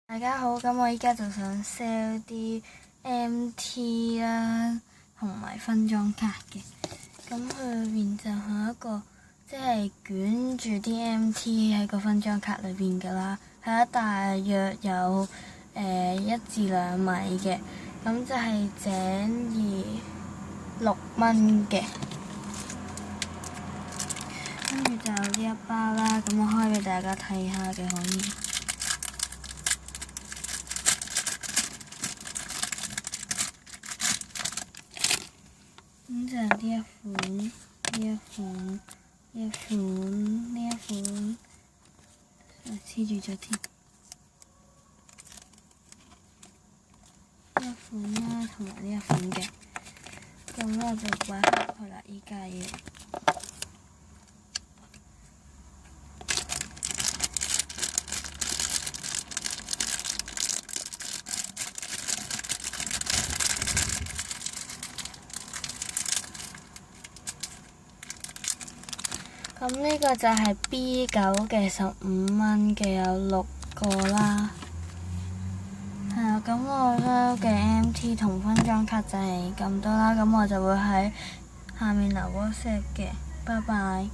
大家好，咁我依家就想 sell 啲 MT 啦，同埋分裝卡嘅。咁佢裏邊就係一個即係捲住啲 MT 喺個分裝卡裏邊噶啦，係大約有1至2米嘅，咁就係井宜6蚊嘅。跟住就有呢一包啦，咁我開俾大家睇下嘅可以。咁就係呢一款、呢一款、呢一款、呢一款，黐住咗添。呢一款啦，同埋呢一款嘅。咁我就擺開佢啦，依家要。咁呢個就係 B9嘅15蚊嘅，有6個啦。係啊，咁我收嘅 MT 同分裝卡就係咁多啦。咁我就會喺下面留WhatsApp嘅。拜拜。